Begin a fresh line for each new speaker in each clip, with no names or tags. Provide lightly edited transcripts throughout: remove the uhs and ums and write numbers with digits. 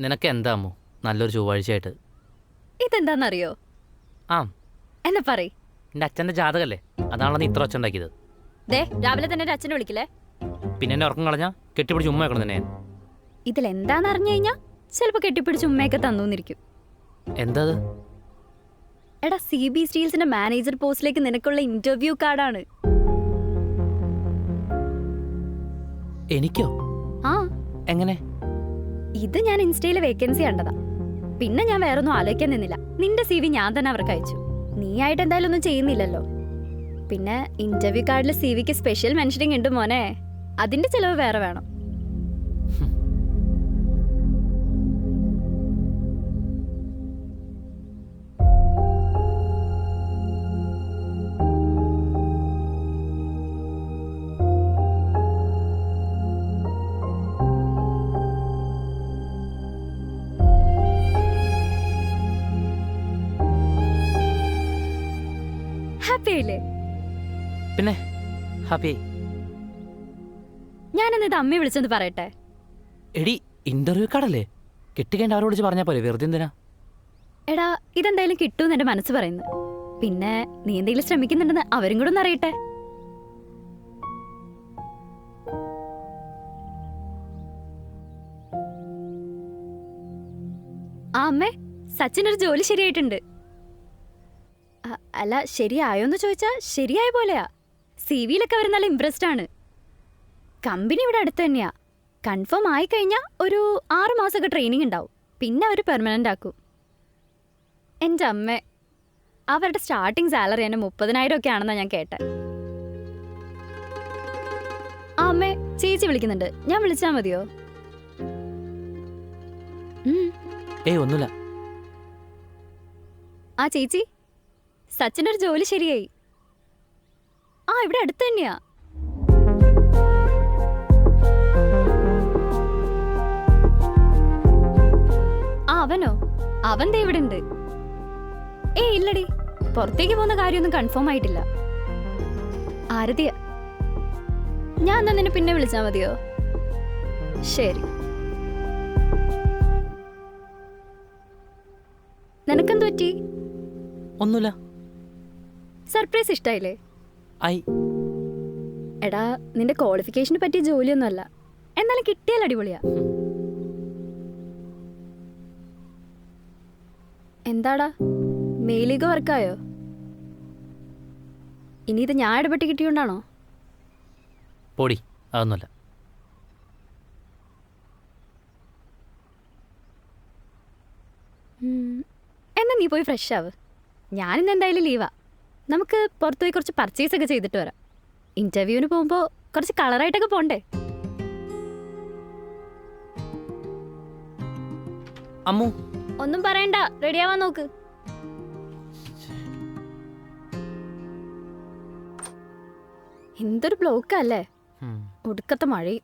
നിനക്ക് എന്താമോ നല്ലൊരു ചൊവ്വാഴ്ചയായിട്ട്?
ഇതെന്താന്നറിയോ?
ആ,
എന്നാ പറയ്.
എൻ്റെ അച്ഛൻ്റെ ജാതകല്ലേ, അതാണല്ലോ നീ ഇത്ര ഒച്ച ഉണ്ടാക്കിയത്.
ദേ രാവിലെ തന്നെ അച്ഛനെ വിളിക്കില്ലേ?
പിന്നെ എന്നെ ഉറക്കം കളഞ്ഞാൽ കെട്ടിപ്പിടിച്ച് ഉമ്മ വെക്കണം തന്നെ ഞാൻ.
ഇതിലെന്താന്ന് അറിഞ്ഞു കഴിഞ്ഞാ ചിലപ്പോ കെട്ടിപ്പിടിച്ച് ഉമ്മയൊക്കെ തന്നൂന്നിരിക്കും.
എന്താ അത്?
എടാ, CB സ്റ്റീൽസിന്റെ മാനേജർ പോസ്റ്റിലേക്ക് നിനക്കുള്ള ഇന്റർവ്യൂ കാർഡാണ്.
എനിക്കോ?
ആ,
എങ്ങനെ?
ഇത് ഞാൻ ഇൻസ്റ്റയിലെ വേക്കൻസി കണ്ടതാ. പിന്നെ ഞാൻ വേറൊന്നും ആലോചിക്കാൻ നിന്നില്ല. നിന്റെ CV ഞാൻ തന്നെ അവർക്ക് അയച്ചു. നീ ആയിട്ട് എന്തായാലും ഒന്നും ചെയ്യുന്നില്ലല്ലോ. പിന്നെ ഇന്റർവ്യൂ കാർഡിൽ CVക്ക് സ്പെഷ്യൽ മെൻഷനിങ് ഉണ്ട് മോനെ. അതിന്റെ ചിലവ് വേറെ വേണം. ഹാപ്പി ആയില്ലേ?
പിന്നെ ഹാപ്പി.
ഞാനെന്നിത് അമ്മയെ വിളിച്ചെന്ന് പറയട്ടെ.
എടി, ഇന്റർവ്യൂ കാർഡല്ലേ, കെട്ടിക്കഴിഞ്ഞ അവരോട് വിളിച്ച് പറഞ്ഞാൽ പോലെ, വെറുതെ എന്തിനാ?
എടാ, ഇതെന്തായാലും കിട്ടുമെന്ന് എന്റെ മനസ്സ് പറയുന്നു. പിന്നെ നീ എന്തെങ്കിലും ശ്രമിക്കുന്നുണ്ടെന്ന് അവരും കൂടെ ഒന്ന് അറിയട്ടെ. ആ അമ്മേ, സച്ചിനൊരു ജോലി ശരിയായിട്ടുണ്ട്. അല്ല, ശരിയായോന്ന് ചോദിച്ചാ ശരിയായ പോലെയാ. CV-യിലൊക്കെ അവർ നല്ല ഇംപ്രസ്ഡ് ആണ്. കമ്പനി ഇവിടെ അടുത്ത് തന്നെയാ. കൺഫേം ആയി കഴിഞ്ഞാൽ ഒരു 6 മാസമൊക്കെ ട്രെയിനിങ് ഉണ്ടാവും. പിന്നെ അവർ പെർമനന്റ് ആക്കും. എൻ്റെ അമ്മ, അവരുടെ സ്റ്റാർട്ടിങ് സാലറി തന്നെ 30,000 ഒക്കെ ആണെന്നാ ഞാൻ കേട്ടെ. ആ അമ്മേ, ചേച്ചി വിളിക്കുന്നുണ്ട്. ഞാൻ വിളിച്ചാ മതിയോ?
ഏയ്, ഒന്നുമില്ല.
ആ ചേച്ചി, സച്ചിനൊരു ജോലി ശരിയായി. ആ, ഇവിടെ അടുത്ത് തന്നെയാ. ആ, അവനോ? അവൻ ദേ ഇവിടെ ഉണ്ട്. ഏയ് ഇല്ലടി, പുറത്തേക്ക് പോകുന്ന കാര്യമൊന്നും കൺഫേം ആയിട്ടില്ല. ആരതിയ, ഞാൻ എന്നാ നിന്നെ പിന്നെ വിളിച്ചാ മതിയോ? ശരി. നിനക്കെന്ത് പറ്റി?
ഒന്നുമില്ല.
സർപ്രൈസ് ഇഷ്ടായില്ലേ?
ഐ,
എടാ, നിന്റെ ക്വാളിഫിക്കേഷന് പറ്റിയ ജോലിയൊന്നുമല്ല, എന്നാലും കിട്ടിയാൽ അടിപൊളിയാ. എന്താടാ, മെയിലിക വർക്കായോ? ഇനി ഇത് ഞാൻ ഇടപെട്ട് കിട്ടിയോണ്ടാണോ?
പൊടി, അതൊന്നുമല്ല.
എന്നാ നീ പോയി ഫ്രഷ് ആവ്. ഞാനിന്ന് എന്തായാലും ലീവാ. നമുക്ക് പുറത്തുപോയി കുറച്ച് പർച്ചേസ് ഒക്കെ ചെയ്തിട്ട് വരാം. ഇന്റർവ്യൂവിന് പോകുമ്പോൾ കുറച്ച് കളറായിട്ടൊക്കെ പോണ്ടേ?
അമ്മു,
ഒന്നും പറയണ്ട, റെഡിയാവാൻ നോക്ക്. എന്തൊരു ബ്ലോക്കല്ലേ, ഒടുക്കത്തെ മഴയും.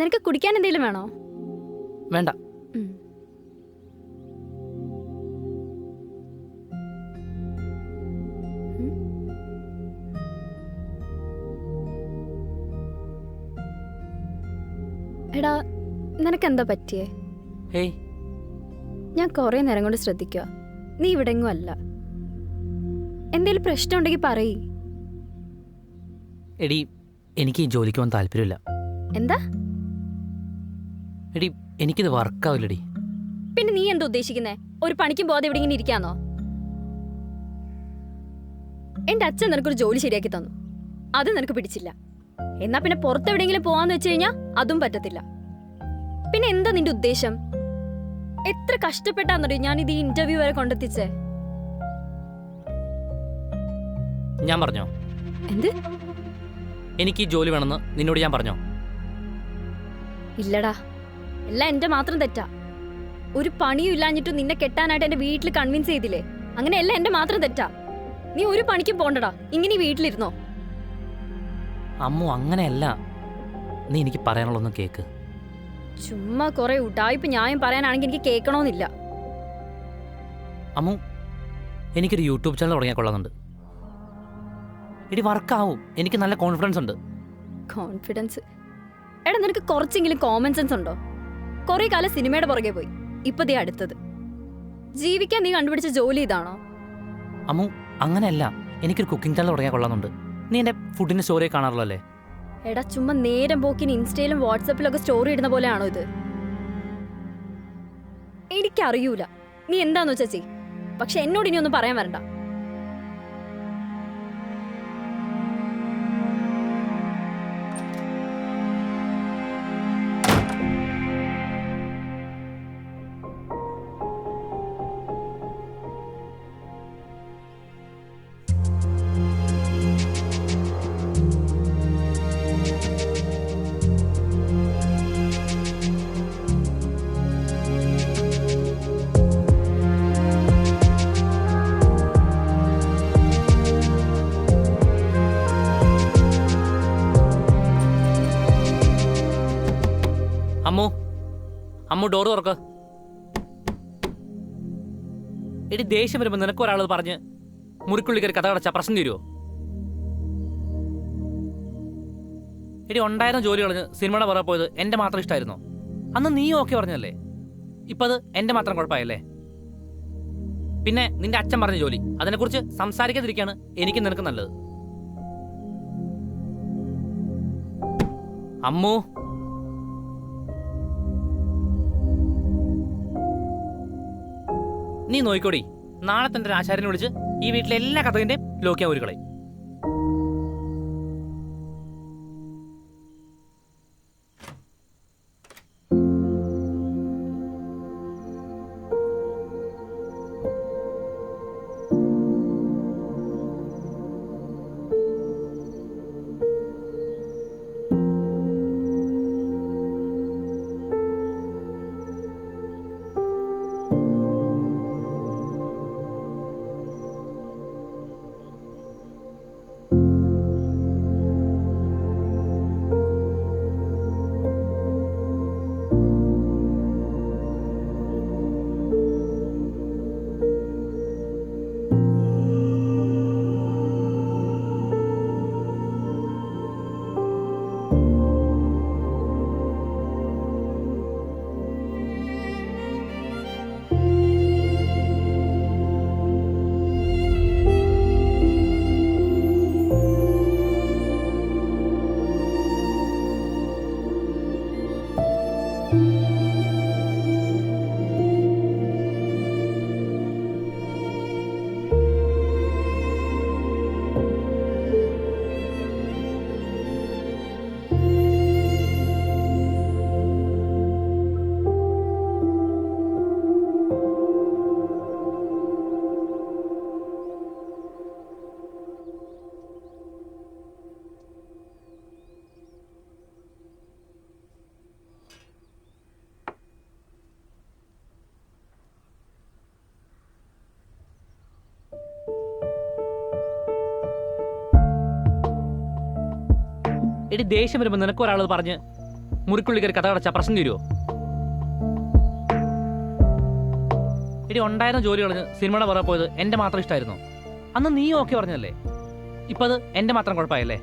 നിനക്ക് കുടിക്കാൻ എന്തെങ്കിലും വേണോ?
വേണ്ട.
എടാ, നിനക്കെന്താ പറ്റിയേ?
ഹേയ്,
ഞാൻ കുറേ നേരം കൊണ്ട് ശ്രദ്ധിക്കുക. നീ ഇവിടെങ്ങും അല്ല. എന്തേലും പ്രശ്നം ഉണ്ടെങ്കിൽ പറയ്.
എടി, എനിക്ക് ഈ ജോലിക്ക് പോകാൻ താല്പര്യമില്ല.
എന്താ?
എടി, എനിക്കിത് വർക്കാവില്ലടി.
പിന്നെ നീ എന്താ ഉദ്ദേശിക്കുന്നേ? ഒരു പണിക്കും പോകാതെ ഇവിടെ ഇങ്ങനെ ഇരിക്കാന്നോ? എന്റെ അച്ഛൻ നിനക്കൊരു ജോലി ശരിയാക്കി തന്നു, അത് നിനക്ക് പിടിച്ചില്ല. എന്നാ പിന്നെ പുറത്തെവിടെയെങ്കിലും പോവാന്ന് വെച്ച് കഴിഞ്ഞാ അതും പറ്റത്തില്ല. പിന്നെ എന്താ നിന്റെ ഉദ്ദേശം? എത്ര കഷ്ടപ്പെട്ടാന്നറിയോ ഞാൻ ഇത് ഈ ഇന്റർവ്യൂ വരെ കൊണ്ടെത്തിച്ചേ?
ഞാൻ പറഞ്ഞോ
എന്ത്?
എനിക്ക് ഈ ജോലി വേണമെന്ന് നിന്നോട് ഞാൻ പറഞ്ഞോ?
ഇല്ലടാ, എല്ലാം എന്റെ മാത്രം തെറ്റാ. ഒരു പണിയും ഇല്ലാഞ്ഞിട്ടും നിന്നെ കെട്ടാനായിട്ട് എന്റെ വീട്ടിൽ കൺവിൻസ് ചെയ്തില്ലേ? അങ്ങനെ എല്ലാം എന്റെ മാത്രം തെറ്റാ. നീ ഒരു പണിക്കും പോണ്ടടാ, ഇങ്ങനെ വീട്ടിലിരുന്നോ.
അമ്മു, അങ്ങനെയല്ല. നീ എനിക്ക് പറയാനുള്ളൊന്നും കേക്ക്.
ചുമ്മാ കുറെ ഉടായിപ്പ് ന്യായം പറയാനാണെങ്കിൽ എനിക്ക് കേൾക്കണമെന്നില്ല.
അമ്മു, എനിക്കൊരു യൂട്യൂബ് ചാനൽ തുടങ്ങിയാൽ കൊള്ളുന്നുണ്ട്. എടി വർക്കാവും, എനിക്ക് നല്ല കോൺഫിഡൻസ് ഉണ്ട്.
കോൺഫിഡൻസ്? എടാ നിനക്ക് കുറച്ചെങ്കിലും കോമൺ സെൻസ് ഉണ്ടോ? കുറെ കാലം സിനിമയുടെ പുറകെ പോയി, ഇപ്പൊ ദേ അടുത്തത്. ജീവിക്കാൻ നീ കണ്ടുപിടിച്ച ജോലി ഇതാണോ?
അമ്മു, അങ്ങനെയല്ല, എനിക്കൊരു കുക്കിംഗ് ചാനൽ തുടങ്ങിയാൽ കൊള്ളുന്നുണ്ട്. നീ എൻ്റെ ഫുഡിൻ്റെ സ്റ്റോറി കാണാറുള്ളൂ അല്ലേ?
എടാ ചുമ്മാ നേരം പോക്കിന് ഇൻസ്റ്റയിലും വാട്സപ്പിലൊക്കെ സ്റ്റോറി ഇടുന്ന പോലെയാണോ ഇത്? എനിക്കറിയൂല, നീ എന്താന്ന് വെച്ചാ ചെയ്. പക്ഷെ എന്നോട് ഇനി ഒന്നും പറയാൻ വരണ്ട.
അമ്മു, അമ്മു ഡോറ് തുറക്ക്. എടി ദേഷ്യം വരുമ്പോൾ നിനക്ക് ഒരാളത് പറഞ്ഞ് മുറിക്കുള്ളി കയറി കഥ കടച്ചാ പ്രശ്നം തീരുവോ? എടി 1000 ജോലി കളഞ്ഞ് സിനിമയുടെ പുറകെ പോയത് എൻ്റെ മാത്രം ഇഷ്ടമായിരുന്നോ? അന്ന് നീ ഓക്കെ പറഞ്ഞല്ലേ? ഇപ്പം അത് എൻ്റെ മാത്രം കുഴപ്പമായല്ലേ? പിന്നെ നിന്റെ അച്ഛൻ പറഞ്ഞ ജോലി, അതിനെക്കുറിച്ച് സംസാരിക്കാതിരിക്കുകയാണ് എനിക്ക് നിനക്ക് നല്ലത്. അമ്മു, നീ നോയിക്കോടി, നാളെ തന്നെ ഒരു ആശാരിനെ വിളിച്ച് ഈ വീട്ടിലെ എല്ലാ കഥകിന്റെയും ലോക്കിയാൻ ഒരു കളയും. എടി ദേഷ്യം വരുമ്പോൾ നിനക്ക് ഒരാളത് പറഞ്ഞ് മുറിക്കുള്ളി കയറി കഥ കടച്ചാ പ്രശ്നം തീരുവോ? എടി 1000 ജോലി കളഞ്ഞ് സിനിമയുടെ പുറകെ പോയത് എൻ്റെ മാത്രം ഇഷ്ടമായിരുന്നോ? അന്ന് നീ ഓക്കെ പറഞ്ഞല്ലേ? ഇപ്പം അത് എൻ്റെ മാത്രം കുഴപ്പമായല്ലേ?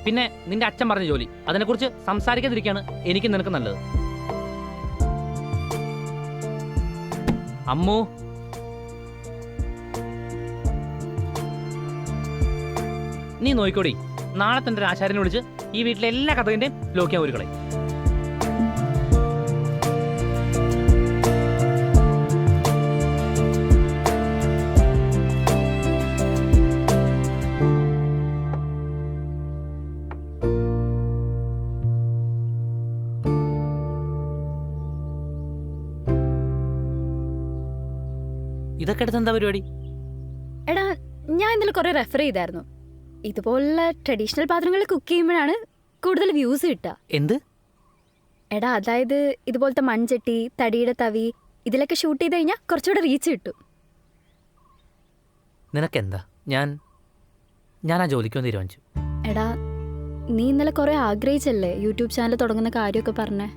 പിന്നെ നിന്റെ അച്ഛൻ പറഞ്ഞ ജോലി, അതിനെക്കുറിച്ച് സംസാരിക്കാതിരിക്കുകയാണ് എനിക്ക് നിനക്ക് നല്ലത്. അമ്മു, നീ നോയിക്കോടി, നാളെ തന്നെ ഒരു ആശാരിനെ വിളിച്ച് ഈ വീട്ടിലെ എല്ലാ കഥകിന്റെയും ലോക്കിയാൻ ഒരു കളയും. ഇതൊക്കെ എടുത്ത് എന്താ പരിപാടി?
എടാ ഞാൻ ഇന്നലെ കുറെ റെഫർ ചെയ്തായിരുന്നു. ഇതുപോലുള്ള ട്രഡീഷണൽ പാത്രങ്ങളിൽ കുക്ക് ചെയ്യുമ്പോഴാണ് കൂടുതൽ വ്യൂസ് കിട്ടുക.
എന്ത്?
എടാ അതായത് ഇതുപോലത്തെ മൺചട്ടി, തടിയുടെ തവി, ഇതിലൊക്കെ ഷൂട്ട് ചെയ്ത് കഴിഞ്ഞാൽ കുറച്ചുകൂടെ റീച്ച് കിട്ടും.
നിനക്കെന്താ? ഞാൻ ആ ജോലിക്കൊന്ന് തീരുമാനിച്ചു.
എടാ നീ ഇന്നലെ കുറെ ആഗ്രഹിച്ചല്ലേ യൂട്യൂബ് ചാനൽ തുടങ്ങുന്ന കാര്യമൊക്കെ പറഞ്ഞേ?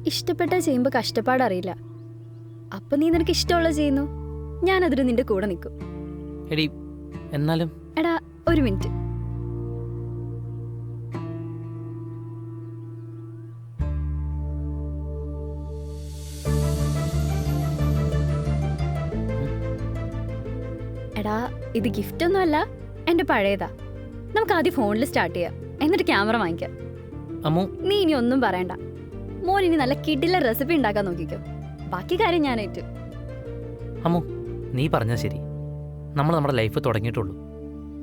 ഇഷ്ടപ്പെട്ടാ ചെയ്യുമ്പോൾ കഷ്ടപ്പാടറിയില്ല. അപ്പൊ നീ നിനക്ക് ഇഷ്ടമുള്ളത് ചെയ്യുന്നു, ഞാനതിന് നിന്റെ കൂടെ നിൽക്കും.
എടി എന്നാലും
എടാ ഒരു മിനിറ്റ്. എടാ ഇത് ഗിഫ്റ്റ് ഒന്നുമല്ല, എന്റെ പഴയതാ. നമുക്ക് ആദ്യം ഫോണിൽ സ്റ്റാർട്ട് ചെയ്യാം, എന്നിട്ട് ക്യാമറ വാങ്ങിക്കാം.
അമ്മു
നീ ഇനി ഒന്നും പറയണ്ട. മോൻ ഇനി നല്ല കിടില റെസിപ്പി ഉണ്ടാക്കാൻ നോക്കിക്കോ. ബാക്കി കാര്യം ഞാൻ ഏറ്റു.
അമ്മു നീ പറഞ്ഞത് ശരി. നമ്മൾ നമ്മുടെ ലൈഫ് തുടങ്ങിയിട്ടുള്ളൂ.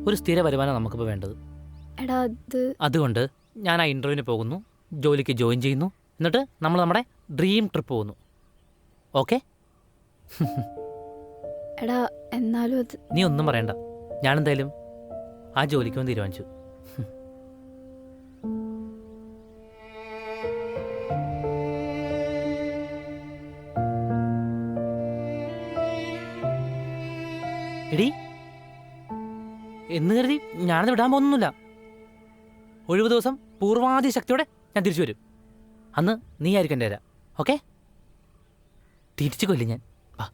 ഒരു സ്ഥിര വരുമാനം നമുക്കിപ്പോൾ വേണ്ടത്.
എടാ
അതുകൊണ്ട് ഞാൻ ആ ഇൻ്റർവ്യൂവിന് പോകുന്നു, ജോലിക്ക് ജോയിൻ ചെയ്യുന്നു, എന്നിട്ട് നമ്മൾ നമ്മുടെ ഡ്രീം ട്രിപ്പ് പോകുന്നു. ഓക്കെ?
എടാ എന്നാലും അത്
നീ ഒന്നും പറയണ്ട. ഞാനെന്തായാലും ആ ജോലിക്ക് വന്ന് തീരുമാനിച്ചു. എടി എന്ന് കരുതി ഞാനത് വിടാൻ പോകുന്നില്ല. ഒഴിവ് ദിവസം പൂർവാധി ശക്തിയോടെ ഞാൻ തിരിച്ചു വരും. അന്ന് നീ ആയിരിക്കും എൻ്റെ വരാം. ഓക്കെ? തിരിച്ചു കൊല്ലും ഞാൻ. വാ.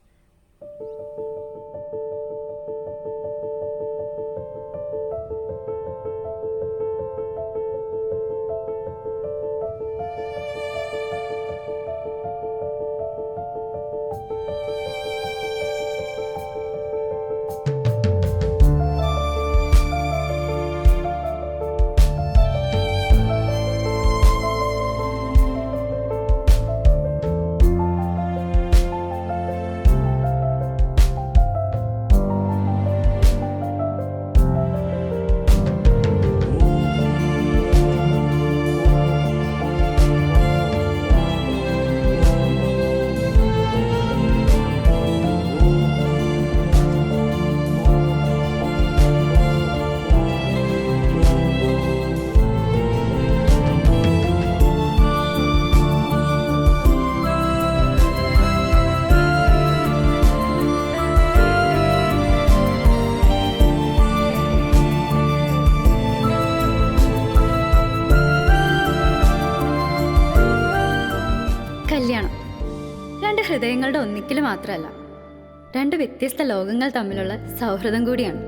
കല്യാണം രണ്ട് ഹൃദയങ്ങളുടെ ഒന്നിക്കൽ മാത്രമല്ല, രണ്ട് വ്യത്യസ്ത ലോകങ്ങൾ തമ്മിലുള്ള സൗഹൃദം കൂടിയാണ്.